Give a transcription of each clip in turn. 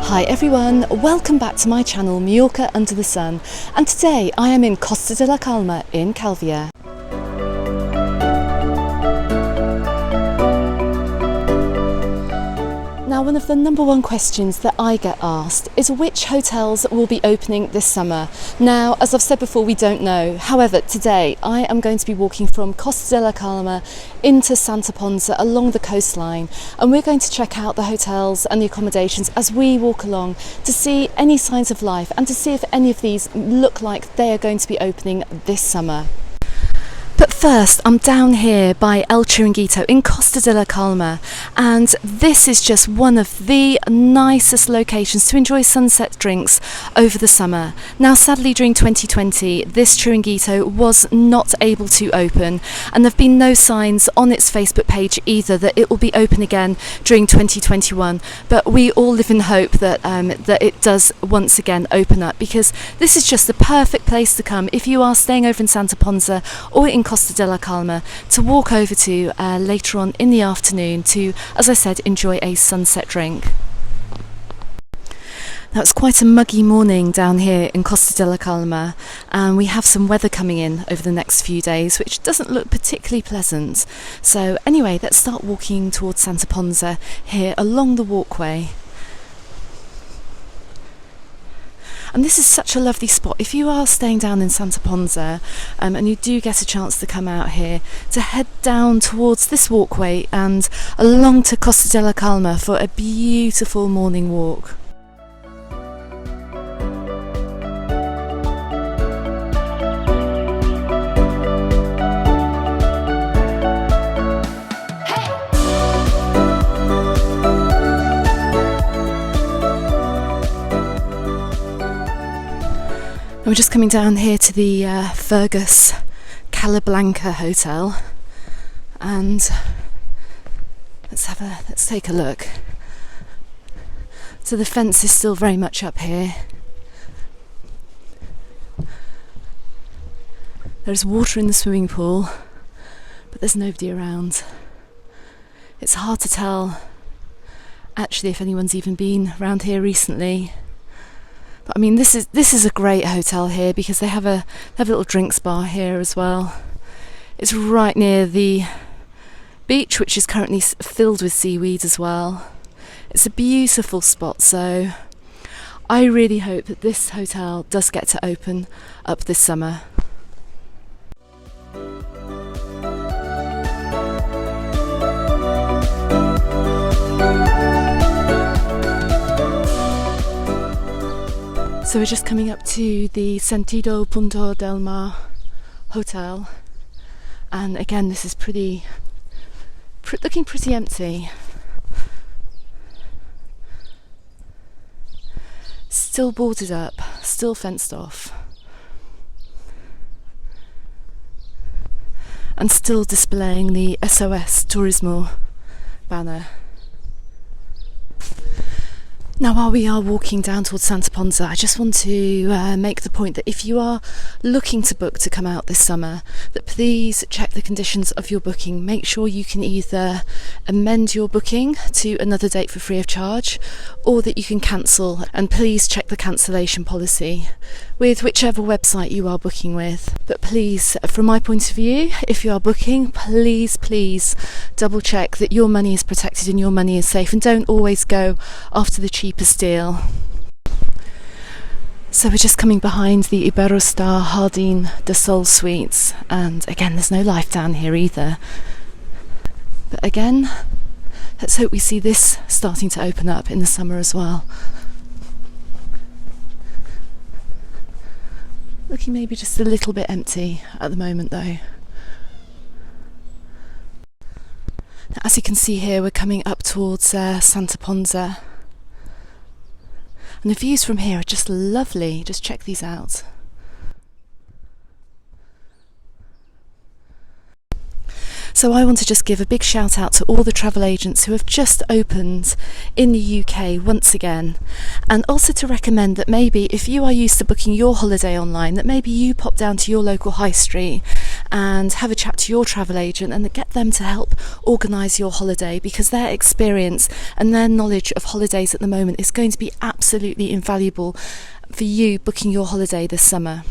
Hi everyone, welcome back to my channel Mallorca Under the Sun, and today I am in Costa de la Calma in Calvia. Now, one of the number one questions that I get asked is which hotels will be opening this summer. Now, as I've said before, we don't know. However, today I am going to be walking from Costa de la Calma into Santa Ponsa along the coastline, and we're going to check out the hotels and the accommodations as we walk along to see any signs of life and to see if any of these look like they are going to be opening this summer. But first, I'm down here by El Chiringuito in Costa de la Calma, and this is just one of the nicest locations to enjoy sunset drinks over the summer. Now, sadly, during 2020, this Chiringuito was not able to open, and there have been no signs on its Facebook page either that it will be open again during 2021. But we all live in hope that that it does once again open up, because this is just the perfect place to come if you are staying over in Santa Ponsa or in Costa de la Calma to walk over to later on in the afternoon to, as I said, enjoy a sunset drink. Now, it's quite a muggy morning down here in Costa de la Calma, and we have some weather coming in over the next few days which doesn't look particularly pleasant. So anyway, let's start walking towards Santa Ponsa here along the walkway. And this is such a lovely spot. If you are staying down in Santa Ponsa and you do get a chance to come out here, to head down towards this walkway and along to Costa de la Calma for a beautiful morning walk. We're just coming down here to the Fergus Cala Blanca hotel, and let's take a look. So the fence is still very much up here. There's water in the swimming pool, but there's nobody around. It's hard to tell actually if anyone's even been around here recently. But I mean, this is a great hotel here because they have a little drinks bar here as well. It's right near the beach, which is currently filled with seaweed as well. It's a beautiful spot, so I really hope that this hotel does get to open up this summer. So we're just coming up to the Sentido Punto del Mar hotel, and again this is looking pretty empty. Still boarded up, still fenced off, and still displaying the SOS Turismo banner. Now, while we are walking down towards Santa Ponsa, I just want to make the point that if you are looking to book to come out this summer, that please check the conditions of your booking. Make sure you can either amend your booking to another date for free of charge, or that you can cancel, and please check the cancellation policy with whichever website you are booking with. But please, from my point of view, if you are booking, please double check that your money is protected and your money is safe, and don't always go after the cheapest deal. So we're just coming behind the Iberostar Jardin del Mar suites, and again there's no life down here either. But again, let's hope we see this starting to open up in the summer as well. Looking maybe just a little bit empty at the moment though. Now, as you can see here, we're coming up towards Santa Ponsa. And the views from here are just lovely. Just check these out. So I want to just give a big shout out to all the travel agents who have just opened in the UK once again, and also to recommend that maybe if you are used to booking your holiday online, that maybe you pop down to your local high street and have a chat to your travel agent and get them to help organise your holiday, because their experience and their knowledge of holidays at the moment is going to be absolutely invaluable for you booking your holiday this summer.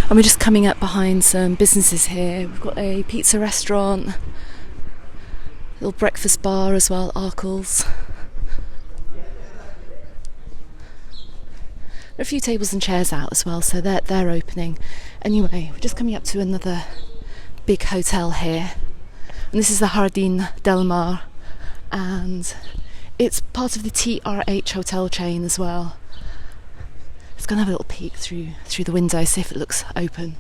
And we're just coming up behind some businesses here. We've got a pizza restaurant, little breakfast bar as well, Arkles. There are a few tables and chairs out as well, so they're opening. Anyway, we're just coming up to another big hotel here, and this is the Jardin del Mar, and it's part of the TRH hotel chain as well. Just gonna have a little peek through the window, see if it looks open.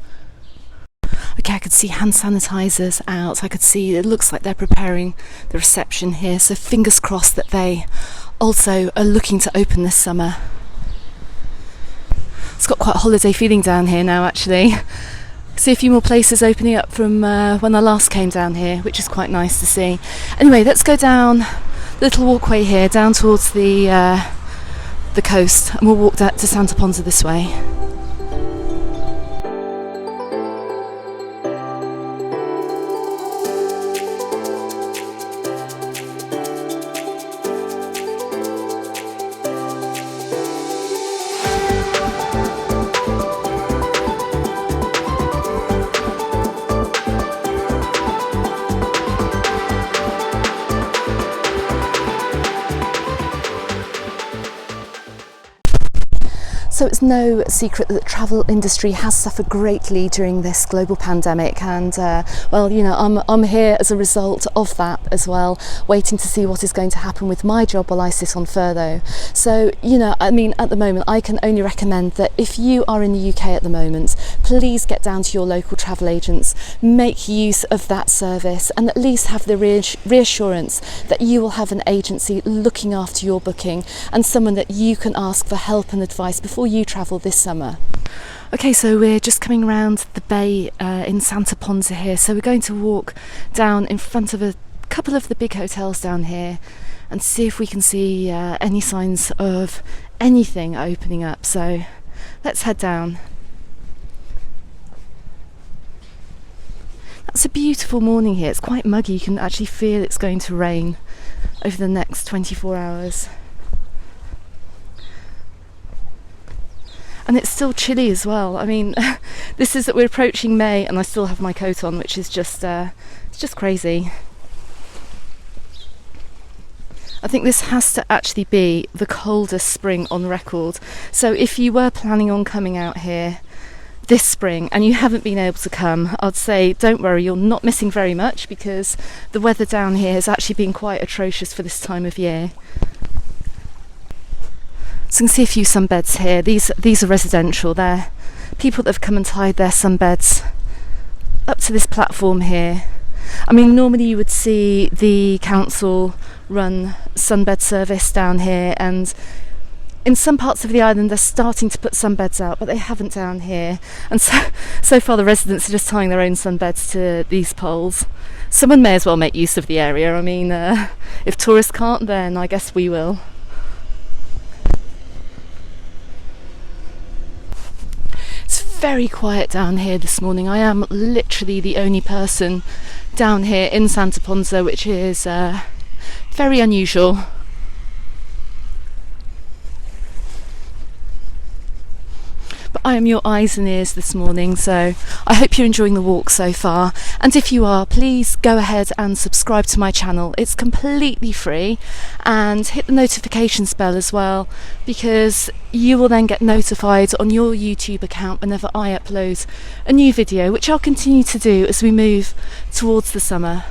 Okay, I could see hand sanitizers out. I could see it looks like they're preparing the reception here, so fingers crossed that they also are looking to open this summer. It's got quite a holiday feeling down here now, actually. See a few more places opening up from when I last came down here, which is quite nice to see. Anyway, let's go down the little walkway here, down towards the coast, and we'll walk to Santa Ponsa this way. So it's no secret that the travel industry has suffered greatly during this global pandemic, and well, you know, I'm here as a result of that as well, waiting to see what is going to happen with my job while I sit on furlough. So, you know, I mean, at the moment I can only recommend that if you are in the UK at the moment, please get down to your local travel agents, make use of that service, and at least have the reassurance that you will have an agency looking after your booking and someone that you can ask for help and advice before you travel this summer. Okay, so we're just coming around the bay in Santa Ponsa here, so we're going to walk down in front of a couple of the big hotels down here and see if we can see any signs of anything opening up. So let's head down. That's a beautiful morning here. It's quite muggy. You can actually feel it's going to rain over the next 24 hours. And it's still chilly as well. I mean, this is that we're approaching May and I still have my coat on, which is just it's just crazy. I think this has to actually be the coldest spring on record. So if you were planning on coming out here this spring and you haven't been able to come, I'd say don't worry, you're not missing very much, because the weather down here has actually been quite atrocious for this time of year. So you can see a few sunbeds here. These are residential. They're people that have come and tied their sunbeds up to this platform here. I mean, normally you would see the council run sunbed service down here, and in some parts of the island they're starting to put sunbeds out, but they haven't down here. And so far the residents are just tying their own sunbeds to these poles. Someone may as well make use of the area. I mean, if tourists can't, then I guess we will. Very quiet down here this morning. I am literally the only person down here in Santa Ponsa, which is very unusual. But I am your eyes and ears this morning, so I hope you're enjoying the walk so far. And if you are, please go ahead and subscribe to my channel. It's completely free, and hit the notifications bell as well, because you will then get notified on your YouTube account whenever I upload a new video, which I'll continue to do as we move towards the summer.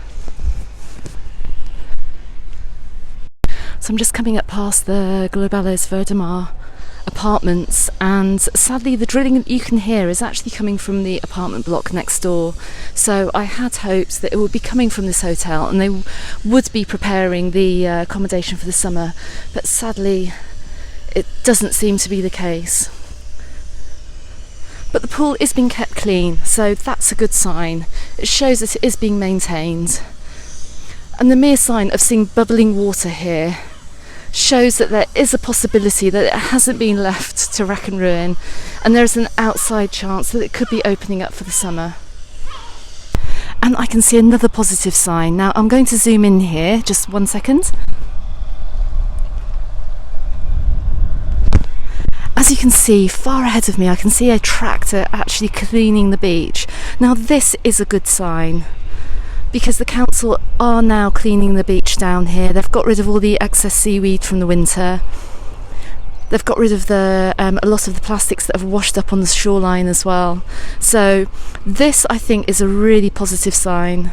So I'm just coming up past the Globales Verdemar apartments, and sadly the drilling that you can hear is actually coming from the apartment block next door. So I had hoped that it would be coming from this hotel and they would be preparing the accommodation for the summer, but sadly it doesn't seem to be the case. But the pool is being kept clean, so that's a good sign. It shows that it is being maintained, and the mere sign of seeing bubbling water here shows that there is a possibility that it hasn't been left to wreck and ruin, and there's an outside chance that it could be opening up for the summer. And I can see another positive sign. Now I'm going to zoom in here, just 1 second. As you can see, far ahead of me, I can see a tractor actually cleaning the beach. Now this is a good sign, because the council are now cleaning the beach down here. They've got rid of all the excess seaweed from the winter. They've got rid of a lot of the plastics that have washed up on the shoreline as well. So this, I think, is a really positive sign.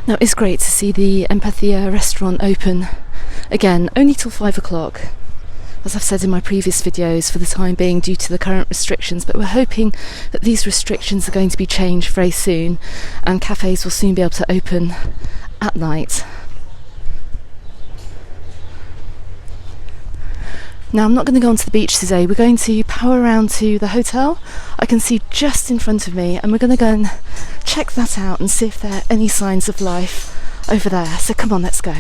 Now it's great to see the Empathia restaurant open again, only till 5 o'clock, as I've said in my previous videos, for the time being due to the current restrictions, but we're hoping that these restrictions are going to be changed very soon and cafes will soon be able to open at night. Now I'm not going to go onto the beach today, we're going to power around to the hotel I can see just in front of me, and we're going to go and check that out and see if there are any signs of life over there. So come on, let's go.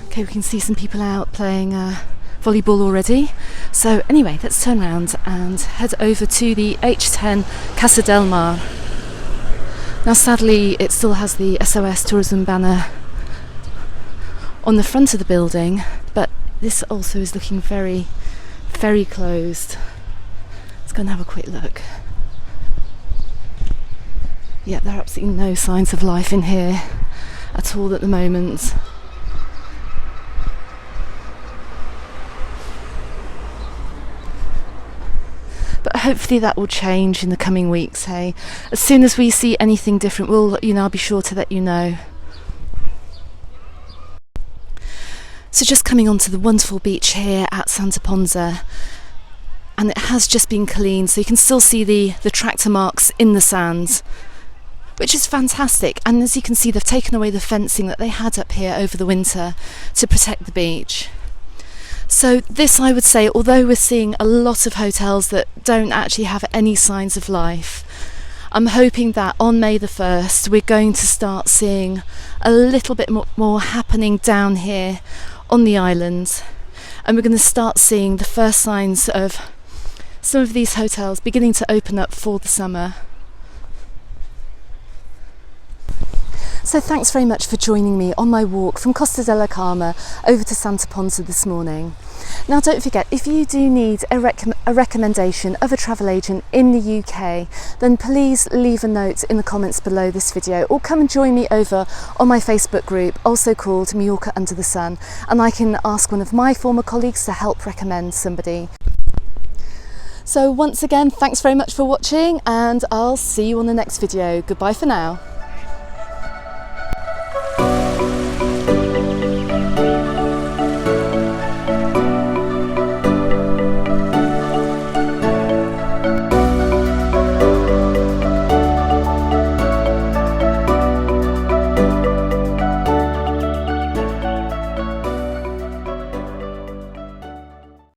Okay, we can see some people out playing volleyball already. So anyway, let's turn around and head over to the H10 Casa del Mar. Now sadly it still has the SOS tourism banner on the front of the building, but this also is looking very, very closed. Let's go and have a quick look. Yeah, there are absolutely no signs of life in here at all at the moment. But hopefully that will change in the coming weeks, hey? As soon as we see anything different, I'll be sure to let you know. So just coming onto the wonderful beach here at Santa Ponsa, and it has just been cleaned, so you can still see the tractor marks in the sand, which is fantastic. And as you can see, they've taken away the fencing that they had up here over the winter to protect the beach. So this, I would say, although we're seeing a lot of hotels that don't actually have any signs of life, I'm hoping that on May the 1st we're going to start seeing a little bit more happening down here on the island, and we're going to start seeing the first signs of some of these hotels beginning to open up for the summer. So thanks very much for joining me on my walk from Costa della Calma over to Santa Ponsa this morning. Now don't forget, if you do need a recommendation of a travel agent in the UK, then please leave a note in the comments below this video, or come and join me over on my Facebook group, also called Mallorca Under the Sun, and I can ask one of my former colleagues to help recommend somebody. So once again, thanks very much for watching, and I'll see you on the next video. Goodbye for now.